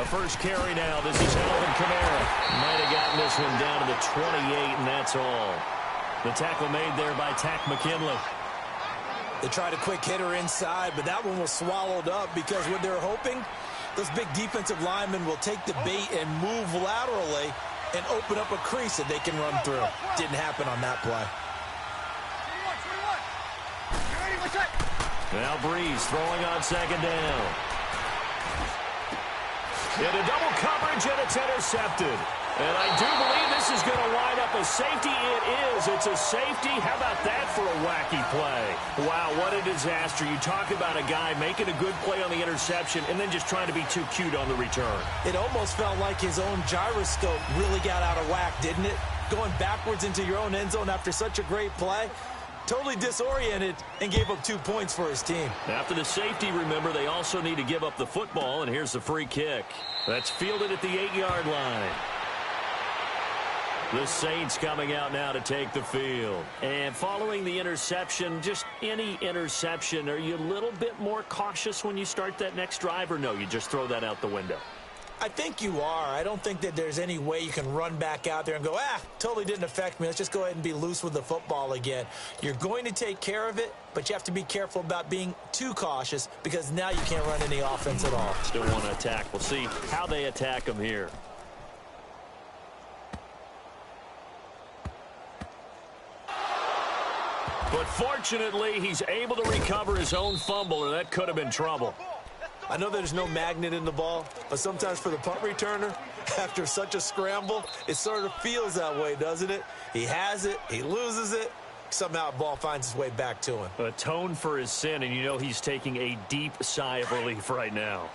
A first carry now. This is Alvin Kamara. Might have gotten this one down to the 28, and that's all. The tackle made there by Tack McKinley. They tried a quick hitter inside, but that one was swallowed up because what they're hoping, those big defensive linemen will take the bait and move laterally and open up a crease that they can run through. Didn't happen on that play. Now Breeze throwing on second down. Into double coverage, and it's intercepted. And I do believe this is going to wind up a safety. It is. It's a safety. How about that for a wacky play? Wow, what a disaster. You talk about a guy making a good play on the interception and then just trying to be too cute on the return. It almost felt like his own gyroscope really got out of whack, didn't it? Going backwards into your own end zone after such a great play. Totally disoriented and gave up 2 points for his team. After the safety, remember, they also need to give up the football, and here's the free kick. That's fielded at the 8-yard line. The Saints coming out now to take the field. And following the interception, just any interception, are you a little bit more cautious when you start that next drive, or no, you just throw that out the window? I think you are. I don't think that there's any way you can run back out there and go, totally didn't affect me. Let's just go ahead and be loose with the football again. You're going to take care of it, but you have to be careful about being too cautious because now you can't run any offense at all. Still want to attack. We'll see how they attack him here. But fortunately, he's able to recover his own fumble, or that could have been trouble. I know there's no magnet in the ball, but sometimes for the punt returner, after such a scramble, it sort of feels that way, doesn't it? He has it, he loses it, somehow the ball finds its way back to him. Atone for his sin, and you know he's taking a deep sigh of relief right now.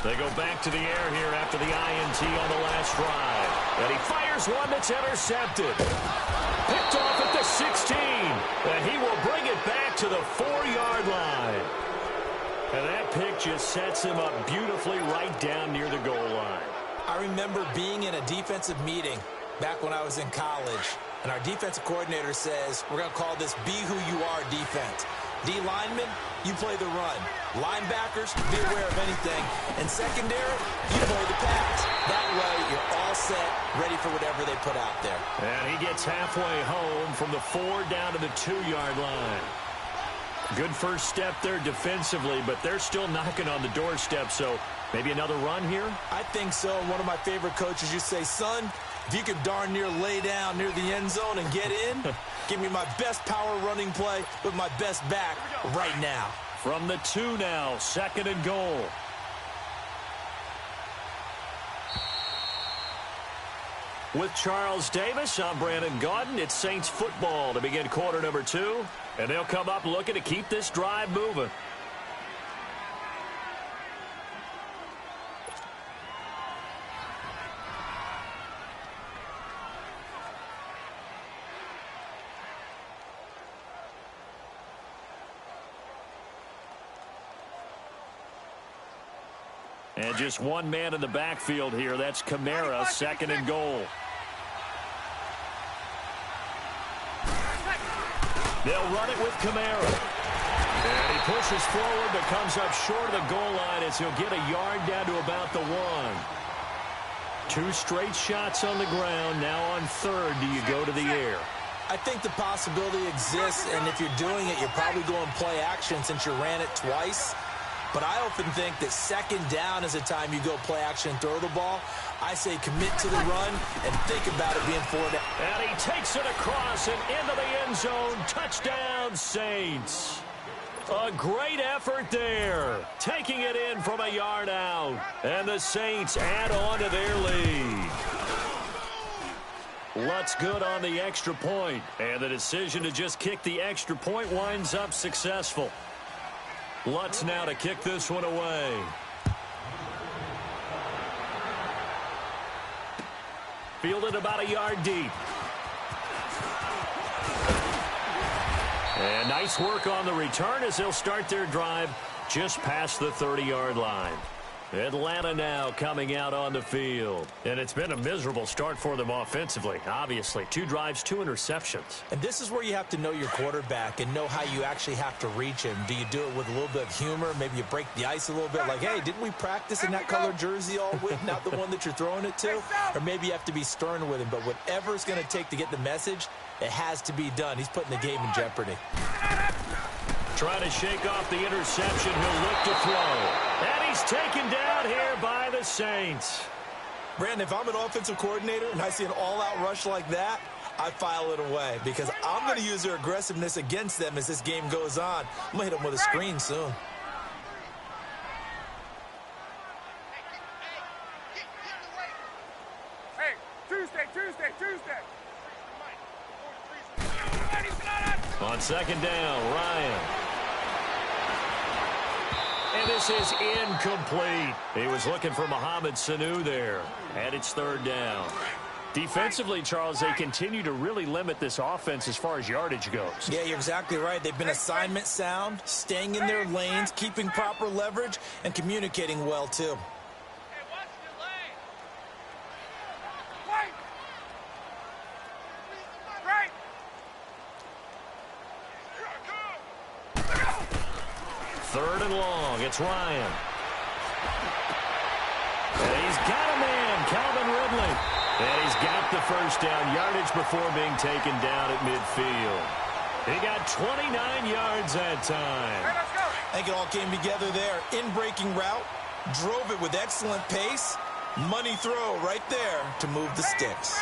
They go back to the air here after the INT on the last drive. And he fires one that's intercepted. Picked off at the 16. And he will bring it back to the 4-yard line. And that pick just sets him up beautifully right down near the goal line. I remember being in a defensive meeting back when I was in college. And our defensive coordinator says, we're going to call this Be Who You Are defense. D linemen, you play the run. Linebackers, be aware of anything. And secondary, you play the pass. That way, you're all set, ready for whatever they put out there. And he gets halfway home from the 4 down to the 2-yard line. Good first step there defensively, but they're still knocking on the doorstep, so maybe another run here? I think so. One of my favorite coaches used to say, son, if you can darn near lay down near the end zone and get in, give me my best power running play with my best back right now. From the 2 now, 2nd and goal. With Charles Davis, I'm Brandon Gaudin. It's Saints football to begin quarter number 2. And they'll come up looking to keep this drive moving. And just one man in the backfield here. That's Kamara, 2nd and goal. They'll run it with Kamara. And he pushes forward but comes up short of the goal line as he'll get a yard down to about the 1. 2 straight shots on the ground. Now on 3rd, do you go to the air? I think the possibility exists, and if you're doing it, you're probably going play action since you ran it twice. But I often think that 2nd down is a time you go play action and throw the ball. I say commit to the run and think about it being 4 down. And he takes it across and into the end zone. Touchdown, Saints. A great effort there. Taking it in from a yard out. And the Saints add on to their lead. Lutz good on the extra point. And the decision to just kick the extra point winds up successful. Lutz now to kick this one away. Fielded about a yard deep. And nice work on the return as they'll start their drive just past the 30-yard line. Atlanta now coming out on the field. And it's been a miserable start for them offensively, obviously. 2 drives, 2 interceptions. And this is where you have to know your quarterback and know how you actually have to reach him. Do you do it with a little bit of humor? Maybe you break the ice a little bit like, hey, didn't we practice in that colored jersey all week, not the one that you're throwing it to? Or maybe you have to be stern with him. But whatever it's going to take to get the message, it has to be done. He's putting the game in jeopardy. Trying to shake off the interception. He'll look to throw. And he's taken down here by the Saints. Brandon, if I'm an offensive coordinator and I see an all-out rush like that, I file it away because I'm going to use their aggressiveness against them as this game goes on. I'm going to hit them with a screen soon. Hey, Tuesday. On second down, Ryan. And this is incomplete. He was looking for Mohamed Sanu there. And it's third down. Defensively, Charles, they continue to really limit this offense as far as yardage goes. Yeah, you're exactly right. They've been assignment sound, staying in their lanes, keeping proper leverage, and communicating well, too. Third and long, it's Ryan. And he's got a man, Calvin Ridley. And he's got the first down yardage before being taken down at midfield. He got 29 yards that time. I think it all came together there. In-breaking route, drove it with excellent pace. Money throw right there to move the sticks.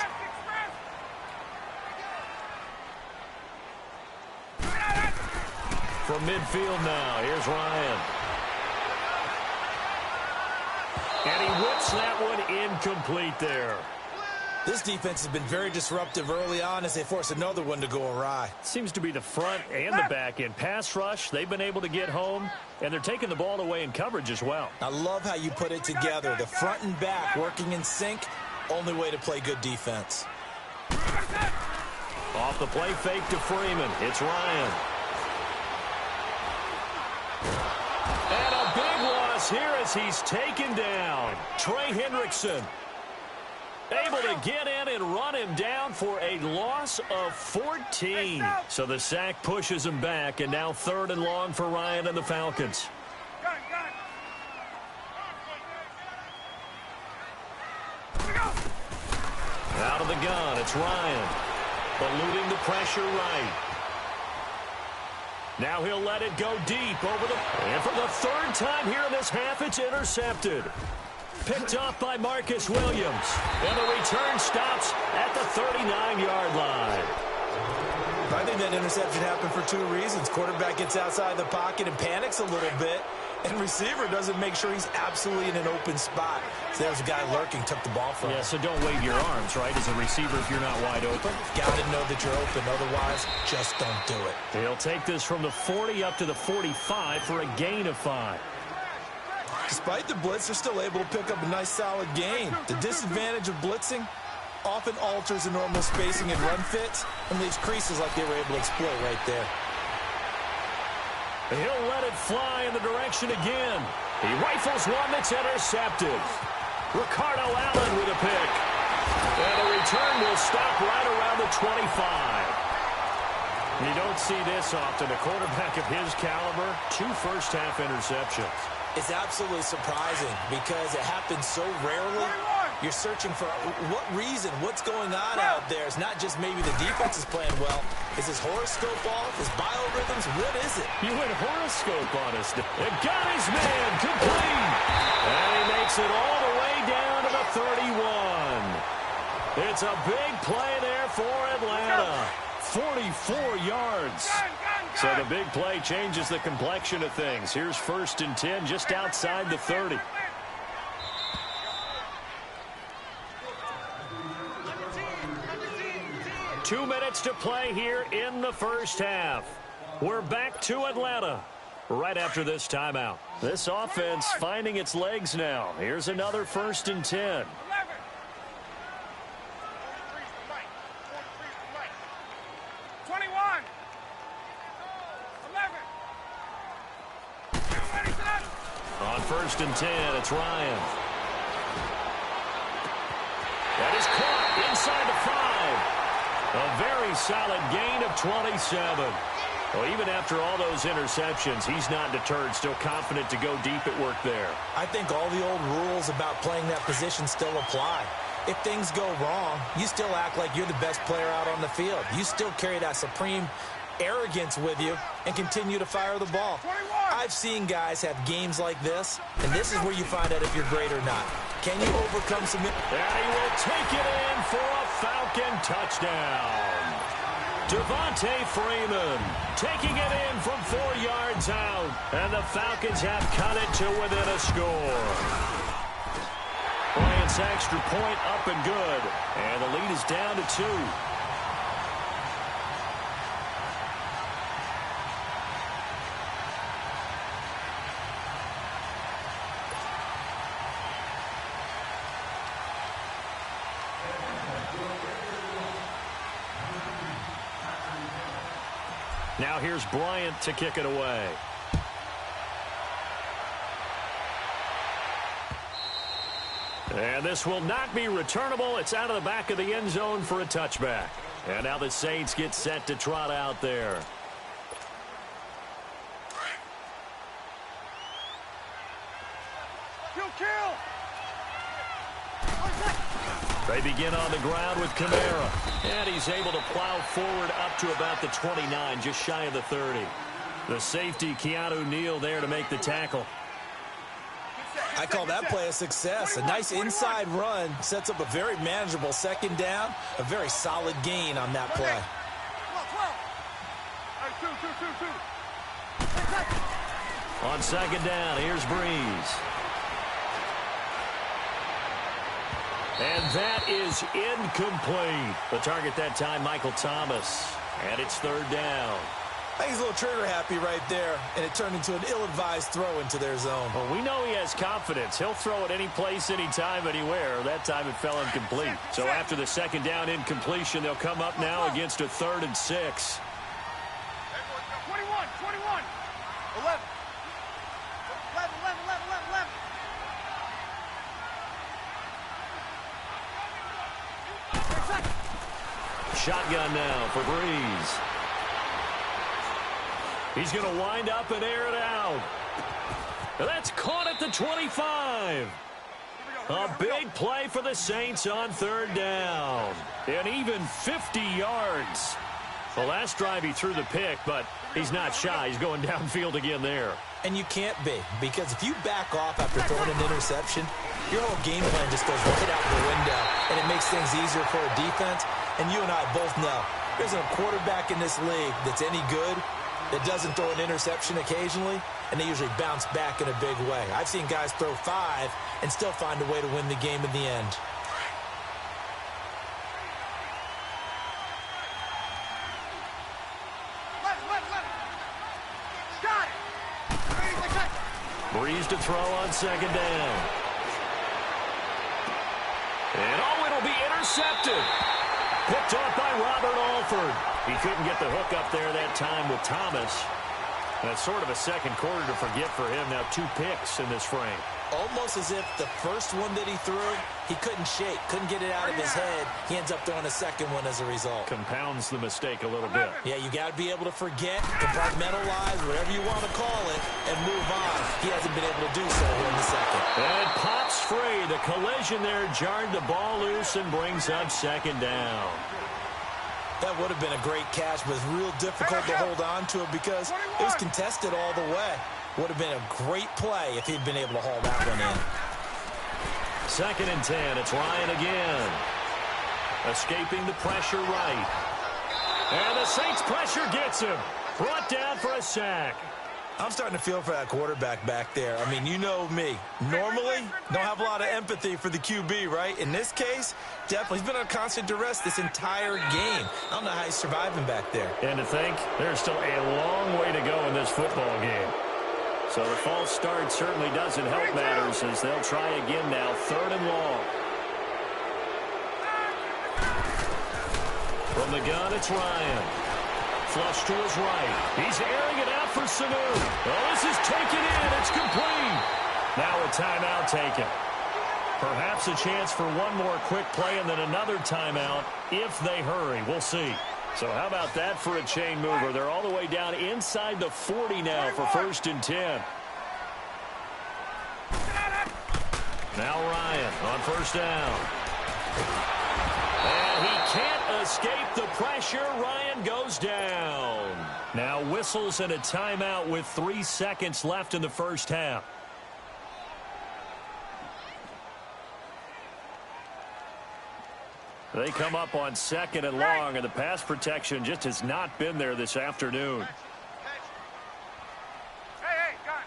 From midfield now, here's Ryan. And he whips that one incomplete there. This defense has been very disruptive early on as they force another one to go awry. Seems to be the front and the back end. Pass rush, they've been able to get home, and they're taking the ball away in coverage as well. I love how you put it together. The front and back working in sync, only way to play good defense. Off the play fake to Freeman. It's Ryan. And a big loss here as he's taken down. Trey Hendrickson able to get in and run him down for a loss of 14. So the sack pushes him back, and now third and long for Ryan and the Falcons. Out of the gun, it's Ryan. Eluding the pressure right. Now he'll let it go deep over the... And for the third time here in this half, it's intercepted. Picked off by Marcus Williams. And the return stops at the 39-yard line. I think that interception happened for 2 reasons. Quarterback gets outside the pocket and panics a little bit. And receiver doesn't make sure he's absolutely in an open spot. So there's a guy lurking, took the ball from him. Yeah, so don't wave your arms, right, as a receiver if you're not wide open. Got to know that you're open. Otherwise, just don't do it. He'll take this from the 40 up to the 45 for a gain of 5. Despite the blitz, they're still able to pick up a nice, solid gain. The disadvantage of blitzing often alters the normal spacing and run fits and leaves creases like they were able to exploit right there. He'll let it fly in the direction again. He rifles one that's intercepted. Ricardo Allen with a pick. And the return will stop right around the 25. You don't see this often. A quarterback of his caliber, 2 first-half interceptions. It's absolutely surprising because it happens so rarely. You're searching for what reason, what's going on out there. It's not just maybe the defense is playing well. Is his horoscope off? His biorhythms? What is it? You went horoscope on us. It got his man complete. And he makes it all the way down to the 31. It's a big play there for Atlanta. 44 yards. So the big play changes the complexion of things. Here's 1st and 10 just outside the 30. Two minutes to play here in the first half. We're back to Atlanta right after this timeout. This offense finding its legs now. Here's another 1st and 10. 21. 11. first and 10. It's Ryan. That is caught inside the 5. A very solid gain of 27. Well, even after all those interceptions, he's not deterred, still confident to go deep at work there. I think all the old rules about playing that position still apply. If things go wrong, you still act like you're the best player out on the field. You still carry that supreme arrogance with you and continue to fire the ball. I've seen guys have games like this, and this is where you find out if you're great or not. Can you overcome some... And he will take it in for a Falcon touchdown. Devontae Freeman taking it in from 4 yards out. And the Falcons have cut it to within a score. Bryant's extra point up and good. And the lead is down to 2. Now here's Bryant to kick it away. And this will not be returnable. It's out of the back of the end zone for a touchback. And now the Saints get set to trot out there. Kill. They begin on the ground with Kamara. And he's able to plow forward up to about the 29, just shy of the 30. The safety, Keanu Neal, there to make the tackle. I call that play a success. A nice inside run sets up a very manageable second down. A very solid gain on that play. On second down, here's Breeze. And that is incomplete. The target that time, Michael Thomas. And it's third down. I think he's a little trigger happy right there, and it turned into an ill-advised throw into their zone. Well, we know he has confidence. He'll throw it any place, anytime, anywhere. That time it fell incomplete. So after the second down incompletion, they'll come up now against a 3rd and 6. 21, 11. 11. Shotgun now for Breeze. He's going to wind up and air it out. That's caught at the 25. A big play for the Saints on 3rd down. And even 50 yards. The last drive he threw the pick, but he's not shy. He's going downfield again there. And you can't be, because if you back off after throwing an interception, your whole game plan just goes right out the window, and it makes things easier for a defense. And you and I both know there's a quarterback in this league that's any good that doesn't throw an interception occasionally, and they usually bounce back in a big way. I've seen guys throw 5 and still find a way to win the game in the end. Breeze to throw on second down. And it'll be intercepted. Picked off by Robert Alford. He couldn't get the hook up there that time with Thomas. That's sort of a second quarter to forget for him. Now 2 picks in this frame. Almost as if the first one that he threw, he couldn't shake, couldn't get it out of his head. He ends up throwing a second one as a result. Compounds the mistake a little bit. Yeah, you got to be able to forget, compartmentalize, whatever you want to call it, and move on. He hasn't been able to do so here in the second. And pops free. The collision there jarred the ball loose and brings up second down. That would have been a great catch, but it's real difficult to hold on to it because it was contested all the way. Would have been a great play if he'd been able to haul that one in. 2nd and 10. It's Ryan again. Escaping the pressure right. And the Saints pressure gets him. Brought down for a sack. I'm starting to feel for that quarterback back there. I mean, you know me. Normally, don't have a lot of empathy for the QB, right? In this case, definitely. He's been on constant duress this entire game. I don't know how he's surviving back there. And to think, there's still a long way to go in this football game. So the false start certainly doesn't help matters as they'll try again now, 3rd and long. From the gun, it's Ryan. Flush to his right. He's airing it out for Sanu. Oh, this is taken in. It's complete. Now a timeout taken. Perhaps a chance for one more quick play and then another timeout if they hurry. We'll see. So how about that for a chain mover? They're all the way down inside the 40 now for 1st and 10. Now Ryan on 1st down. And he can't escape the pressure. Ryan goes down. Now whistles and a timeout with 3 seconds left in the first half. They come up on 2nd and long, and the pass protection just has not been there this afternoon. Hey, gun.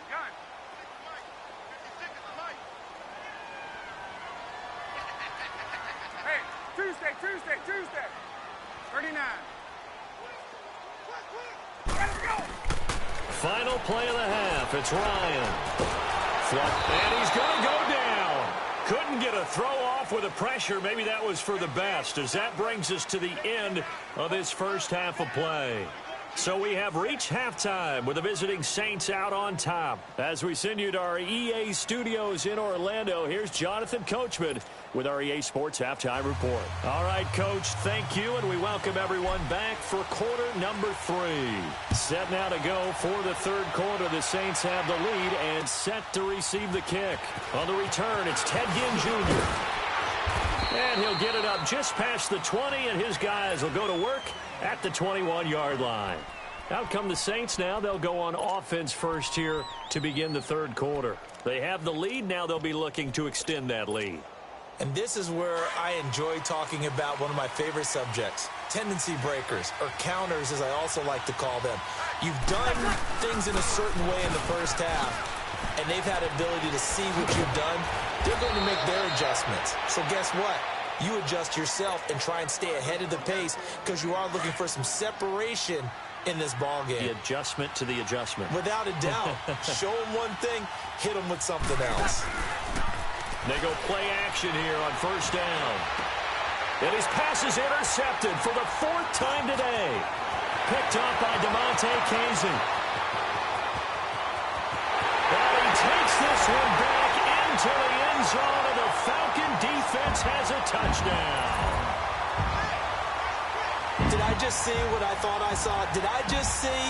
Hey, Tuesday. 39. Let's go. Final play of the half. It's Ryan. And he's going to go down. Couldn't get a throw off with the pressure. Maybe that was for the best, as that brings us to the end of this first half of play. So we have reached halftime with the visiting Saints out on top. As we send you to our EA studios in Orlando, here's Jonathan Coachman with our EA Sports Halftime Report. All right, Coach, thank you, and we welcome everyone back for quarter number 3. Set now to go for the third quarter. The Saints have the lead and set to receive the kick. On the return, it's Ted Ginn Jr. And he'll get it up just past the 20, and his guys will go to work at the 21-yard line. Out come the Saints now. They'll go on offense first here to begin the third quarter. They have the lead. Now they'll be looking to extend that lead. And this is where I enjoy talking about one of my favorite subjects, tendency breakers, or counters as I also like to call them. You've done things in a certain way in the first half, and they've had ability to see what you've done. They're going to make their adjustments. So guess what? You adjust yourself and try and stay ahead of the pace because you are looking for some separation in this ball game. The adjustment to the adjustment. Without a doubt. Show them one thing, hit them with something else. They go play action here on first down. And his pass is intercepted for the 4th time today. Picked up by DeMonte Casey. But he takes this one back into the end zone, and the Falcon defense has a touchdown. Did I just see what I thought I saw? Did I just see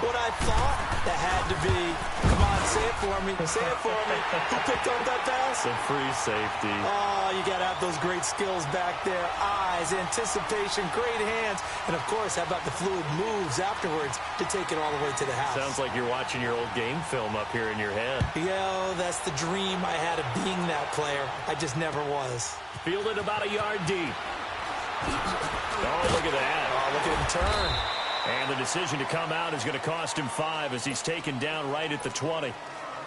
what I thought? That had to be. Come on, say it for me. Say it for me. Who picked up that pass? The free safety. Oh, you got to have those great skills back there. Eyes, anticipation, great hands. And, of course, how about the fluid moves afterwards to take it all the way to the house? Sounds like you're watching your old game film up here in your head. Yo, that's the dream I had of being that player. I just never was. Fielded about a yard deep. Oh, look at that. Oh, look at him turn. And the decision to come out is going to cost him 5 as he's taken down right at the 20.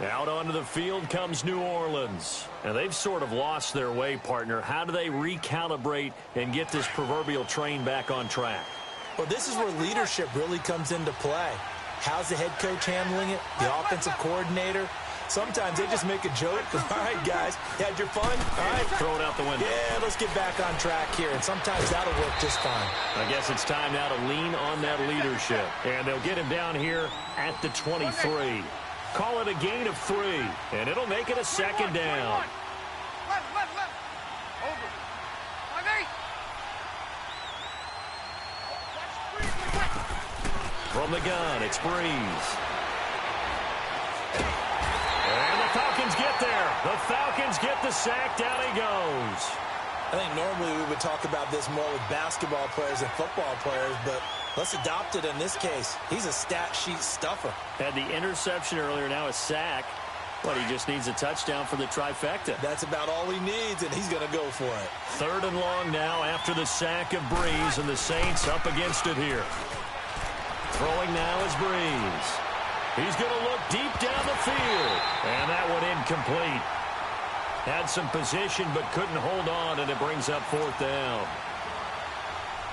Out onto the field comes New Orleans. And they've sort of lost their way, partner. How do they recalibrate and get this proverbial train back on track? Well, this is where leadership really comes into play. How's the head coach handling it? The offensive coordinator? Sometimes they just make a joke. All right, guys, you had your fun? All right. Throw it out the window. Yeah, let's get back on track here. And sometimes that'll work just fine. I guess it's time now to lean on that leadership. And they'll get him down here at the 23. Call it a gain of 3. And it'll make it a 2nd down. Left. Over. On 8. From the gun, it's Breeze. And the Falcons get there. The Falcons get the sack. Down he goes. I think normally we would talk about this more with basketball players and football players, but let's adopt it in this case. He's a stat sheet stuffer. Had the interception earlier, now a sack. But he just needs a touchdown for the trifecta. That's about all he needs, and he's going to go for it. 3rd and long now after the sack of Breeze, and the Saints up against it here. Throwing now is Breeze. He's going to look deep down the field. And that one incomplete. Had some position but couldn't hold on, and it brings up 4th down.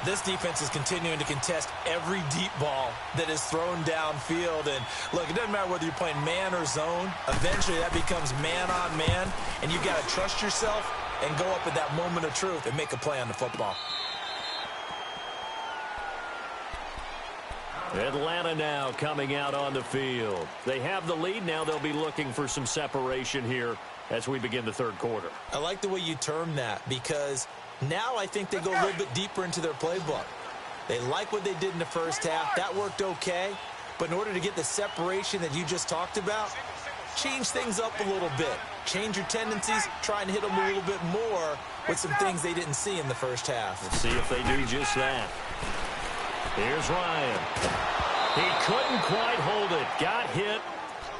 This defense is continuing to contest every deep ball that is thrown downfield. And, look, it doesn't matter whether you're playing man or zone. Eventually that becomes man on man, and you've got to trust yourself and go up at that moment of truth and make a play on the football. Atlanta now coming out on the field. They have the lead. Now they'll be looking for some separation here as we begin the third quarter. I like the way you termed that because now I think they go a little bit deeper into their playbook. They like what they did in the first half. That worked okay. But in order to get the separation that you just talked about, change things up a little bit. Change your tendencies, try and hit them a little bit more with some things they didn't see in the first half. Let's see if they do just that. Here's Ryan. He couldn't quite hold it. Got hit.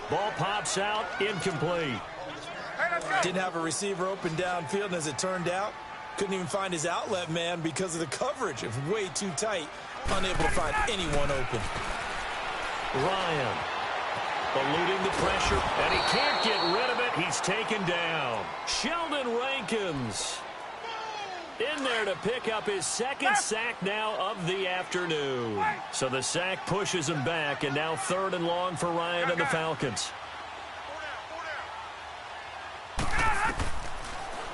Ball pops out. Incomplete. Didn't have a receiver open downfield, and as it turned out, couldn't even find his outlet man because of the coverage. It was way too tight. Unable to find anyone open. Ryan eluding the pressure, and he can't get rid of it. He's taken down. Sheldon Rankins in there to pick up his second sack now of the afternoon. So the sack pushes him back, and now 3rd and long for Ryan and the Falcons.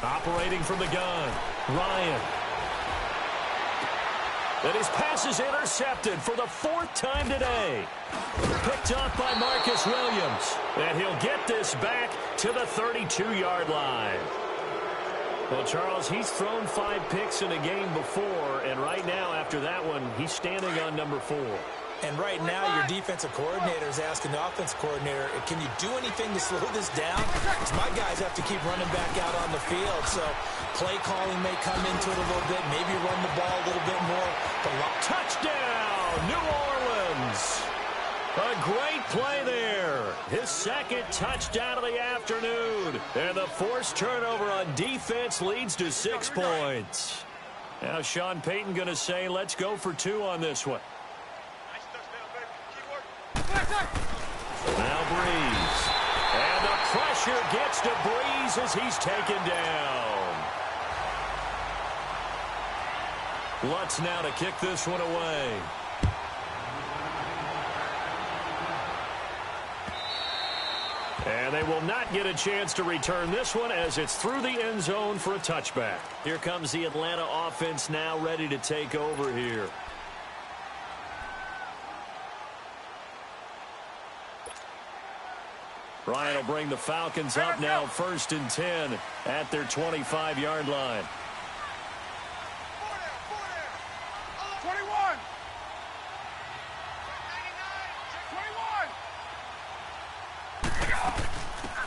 Operating from the gun, Ryan. And his pass is intercepted for the 4th time today. Picked off by Marcus Williams. And he'll get this back to the 32-yard line. Well, Charles, he's thrown 5 picks in a game before, and right now, after that one, he's standing on number 4. And right now, your defensive coordinator is asking the offensive coordinator, can you do anything to slow this down? Because my guys have to keep running back out on the field. So play calling may come into it a little bit, maybe run the ball a little bit more. But touchdown, New Orleans. A great play there. His 2nd touchdown of the afternoon. And the forced turnover on defense leads to 6 points. Now Sean Payton going to say, let's go for 2 on this one. Now Breeze. And the pressure gets to Breeze as he's taken down. Lutz now to kick this one away. And they will not get a chance to return this one as it's through the end zone for a touchback. Here comes the Atlanta offense now ready to take over here. Ryan will bring the Falcons up now 1st and 10 at their 25-yard line. 21.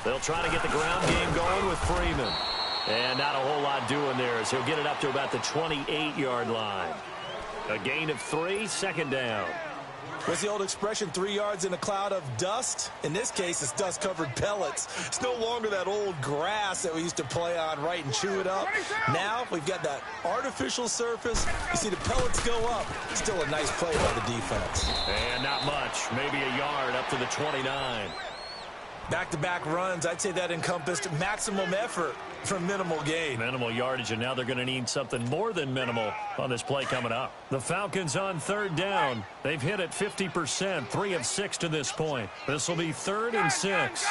They'll try to get the ground game going with Freeman. And not a whole lot doing there as he'll get it up to about the 28-yard line. A gain of 3, 2nd down. What's the old expression, 3 yards in a cloud of dust? In this case, it's dust-covered pellets. It's no longer that old grass that we used to play on, right, and chew it up. Now we've got that artificial surface. You see the pellets go up. Still a nice play by the defense. And not much, maybe a yard up to the 29. Back-to-back runs, I'd say that encompassed maximum effort for minimal gain. Minimal yardage, and now they're going to need something more than minimal on this play coming up. The Falcons on 3rd down. They've hit it 50%, 3 of 6 to this point. This will be 3rd and 6.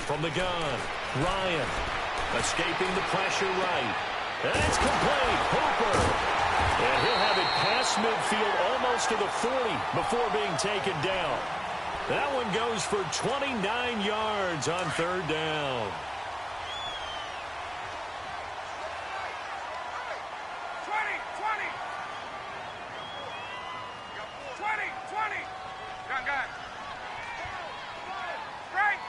From the gun, Ryan escaping the pressure right. And it's complete. Hooper. And he'll have it past midfield almost to the 40 before being taken down. That one goes for 29 yards on 3rd down. 20. Gun. Right.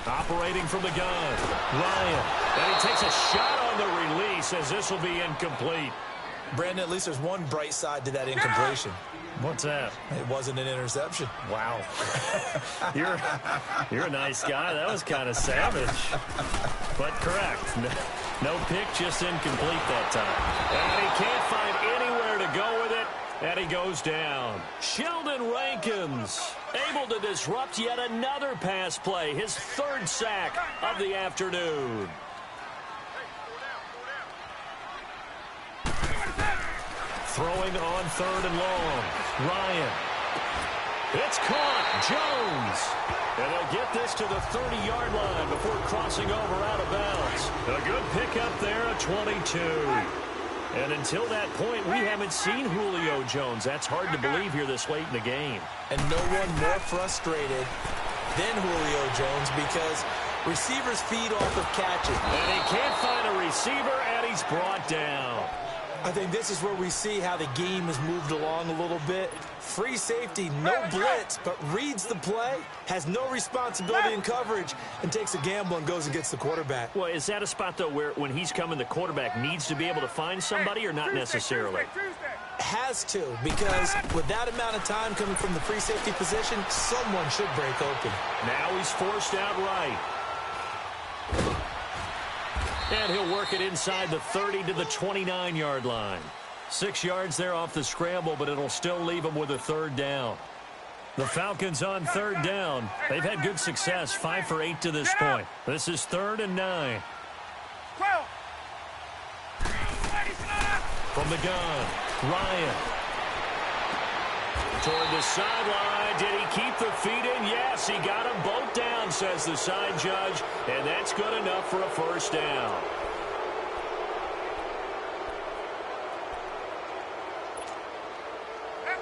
Operating from the gun, Ryan. And he takes a shot on the release as this will be incomplete. Brandon, at least there's one bright side to that incompletion. What's that? It wasn't an interception. Wow. You're a nice guy. That was kind of savage. But correct. No pick, just incomplete that time. And he can't find anywhere to go with it. And he goes down. Sheldon Rankins able to disrupt yet another pass play. His 3rd sack of the afternoon. Throwing on 3rd and long. Ryan. It's caught. Jones. And they'll get this to the 30-yard line before crossing over out of bounds. A good pickup there at 22. And until that point, we haven't seen Julio Jones. That's hard to believe here this late in the game. And no one more frustrated than Julio Jones because receivers feed off of catches. And he can't find a receiver, and he's brought down. I think this is where we see how the game has moved along a little bit. Free safety, no blitz, but reads the play, has no responsibility in coverage, and takes a gamble and goes and gets the quarterback. Well, is that a spot, though, where when he's coming, the quarterback needs to be able to find somebody or not necessarily? Has to, because with that amount of time coming from the free safety position, someone should break open. Now he's forced out right. And he'll work it inside the 30 to the 29-yard line. 6 yards there off the scramble, but it'll still leave him with a third down. The Falcons on third down. They've had good success, 5 for 8 to this point. This is 3rd and 9. 12. From the gun, Ryan. Toward the sideline. Did he keep the feet in? Yes, he got them both down, says the side judge. And that's good enough for a first down.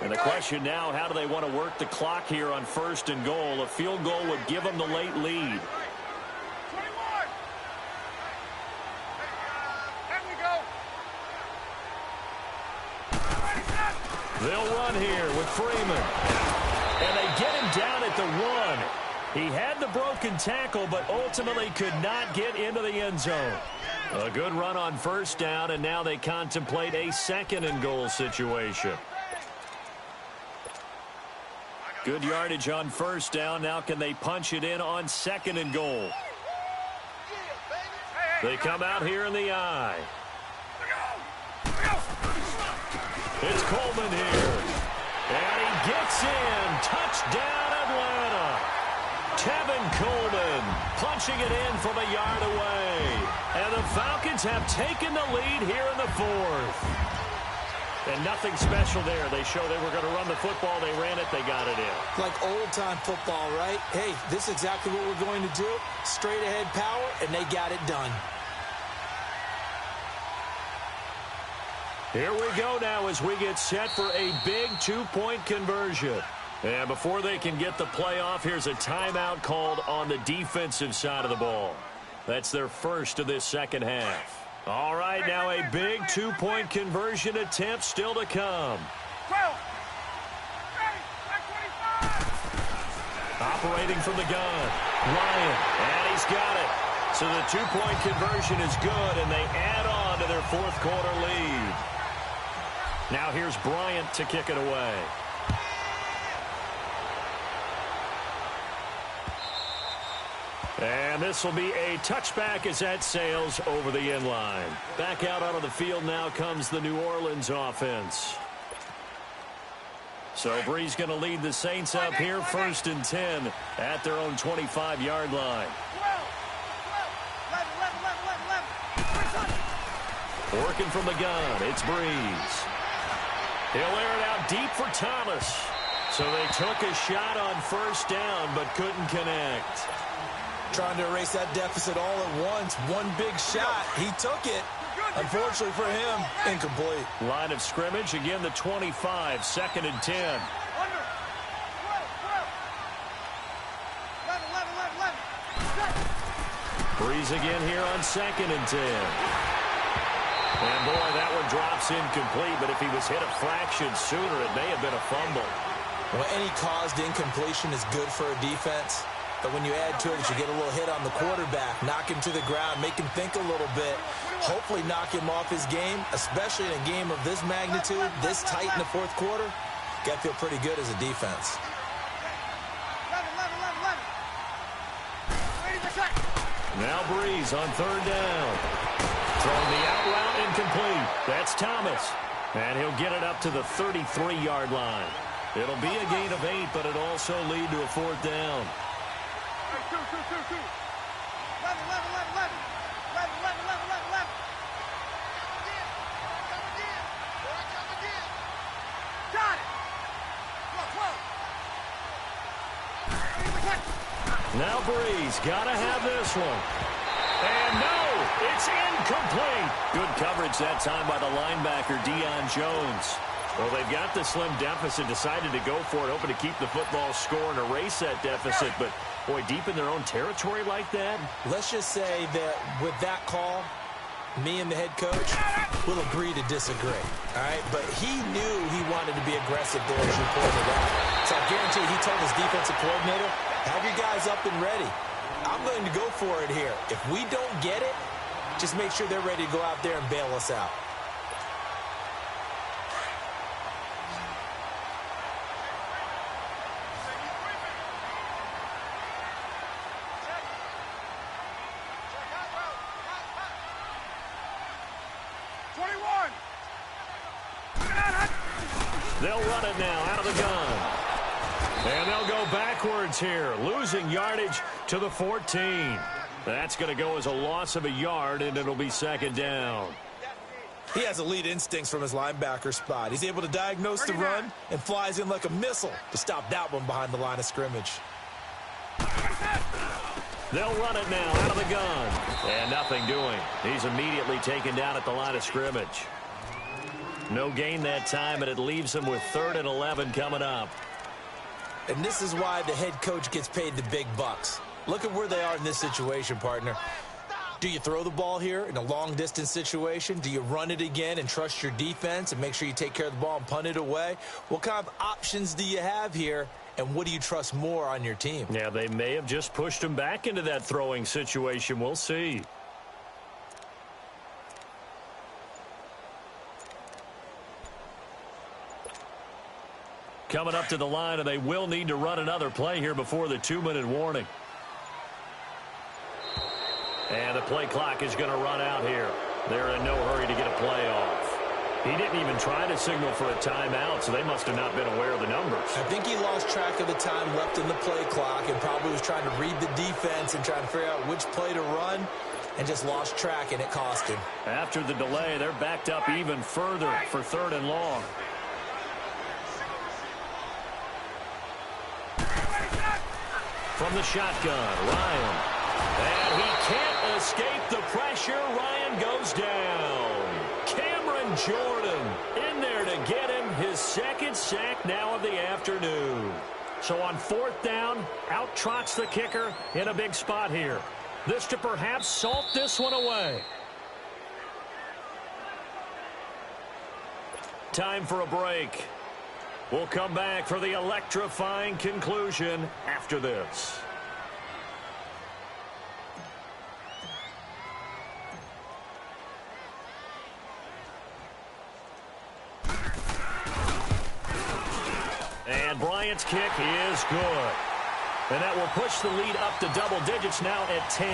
And the question now, how do they want to work the clock here on 1st and goal? A field goal would give them the late lead. 21. Let me go. They'll run here with Freeman. And they get him down at the 1. He had the broken tackle, but ultimately could not get into the end zone. A good run on 1st down, and now they contemplate a 2nd and goal situation. Good yardage on 1st down. Now can they punch it in on 2nd and goal? They come out here in the eye. It's Coleman here. And he gets in. Touchdown, Atlanta. Tevin Coleman punching it in from a yard away. And the Falcons have taken the lead here in the 4th. And nothing special there. They show they were going to run the football. They ran it. They got it in. Like old-time football, right? Hey, this is exactly what we're going to do. Straight-ahead power, and they got it done. Here we go now as we get set for a big 2-point conversion. And before they can get the play off, here's a timeout called on the defensive side of the ball. That's their first of this second half. All right, now a big 2-point conversion attempt still to come. 12. Operating from the gun, Ryan, and he's got it. So the 2-point conversion is good, and they add on to their 4th quarter lead. Now here's Bryant to kick it away. And this will be a touchback as that sails over the end line. Back out onto the field now comes the New Orleans offense. So Brees going to lead the Saints up here, 1st and 10 at their own 25-yard line. 11. Working from the gun, it's Brees. He'll air it out deep for Thomas. So they took a shot on 1st down but couldn't connect. Trying to erase that deficit all at once. One big shot. He took it. Unfortunately for him, incomplete. Line of scrimmage, again the 25, 2nd and 10. Brees again here on 2nd and 10. And boy, that one drops incomplete, but if he was hit a fraction sooner, it may have been a fumble. Well, any caused incompletion is good for a defense. But when you add to it, you get a little hit on the quarterback, knock him to the ground, make him think a little bit, hopefully knock him off his game, especially in a game of this magnitude, this tight in the 4th quarter. Got to feel pretty good as a defense. 11. Now Brees on 3rd down. Throwing the out route incomplete. That's Thomas. And he'll get it up to the 33-yard line. It'll be a gain of 8, but it'll also lead to a 4th down. 2. 11. Got it. Now Brees got to have this one. And no, It's incomplete. Good coverage that time by the linebacker, Deion Jones. Well, they've got the slim deficit, decided to go for it, hoping to keep the football score and erase that deficit. But, boy, deep in their own territory like that. Let's just say that with that call, me and the head coach will agree to disagree, all right? But he knew he wanted to be aggressive there, as you pointed out. So I guarantee he told his defensive coordinator, have your guys up and ready. I'm going to go for it here. If we don't get it, just make sure they're ready to go out there and bail us out. They'll run it now out of the gun. And they'll go backwards here, losing yardage to the 14. That's going to go as a loss of a yard, and it'll be second down. He has elite instincts from his linebacker spot. He's able to diagnose the run and flies in like a missile to stop that one behind the line of scrimmage. They'll run it now out of the gun. And nothing doing. He's immediately taken down at the line of scrimmage. No gain that time, and it leaves him with 3rd and 11 coming up. And this is why the head coach gets paid the big bucks. Look at where they are in this situation, partner. Do you throw the ball here in a long-distance situation? Do you run it again and trust your defense and make sure you take care of the ball and punt it away? What kind of options do you have here, and what do you trust more on your team? Yeah, they may have just pushed him back into that throwing situation. We'll see. Coming up to the line, and they will need to run another play here before the 2-minute warning. And the play clock is going to run out here. They're in no hurry to get a play off. He didn't even try to signal for a timeout, so they must have not been aware of the numbers. I think he lost track of the time left in the play clock and probably was trying to read the defense and trying to figure out which play to run, and just lost track, and it cost him. After the delay, they're backed up even further for 3rd and long. From the shotgun, Ryan. And he can't escape the pressure. Ryan goes down. Cameron Jordan in there to get him his 2nd sack now of the afternoon. So on 4th down, out trots the kicker in a big spot here. This to perhaps salt this one away. Time for a break. We'll come back for the electrifying conclusion after this. And Bryant's kick is good. And that will push the lead up to double digits now at 10.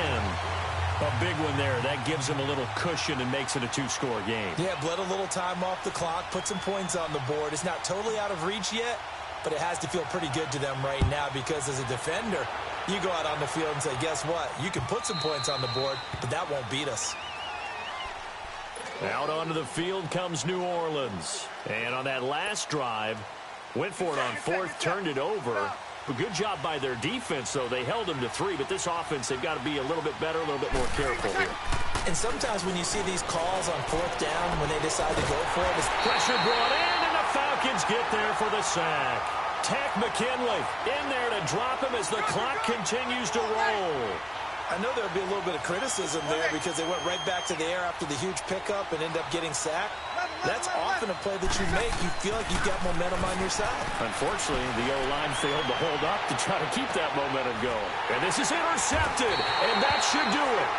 A big one there. That gives him a little cushion and makes it a 2-score game. Yeah, bled a little time off the clock, put some points on the board. It's not totally out of reach yet, but it has to feel pretty good to them right now because as a defender, you go out on the field and say, guess what? You can put some points on the board, but that won't beat us. Out onto the field comes New Orleans. And on that last drive, went for it on 4th, turned it over. A good job by their defense, though. They held them to 3, but this offense, they've got to be a little bit better, a little bit more careful here. And sometimes when you see these calls on 4th down, when they decide to go for it, it's pressure brought in, and the Falcons get there for the sack. Tack McKinley in there to drop him as the clock continues to roll. I know there'll be a little bit of criticism there because they went right back to the air after the huge pickup and ended up getting sacked. That's often a play that you make. You feel like you've got momentum on your side. Unfortunately, the O-line failed to hold up to try to keep that momentum going. And this is intercepted, and that should do it.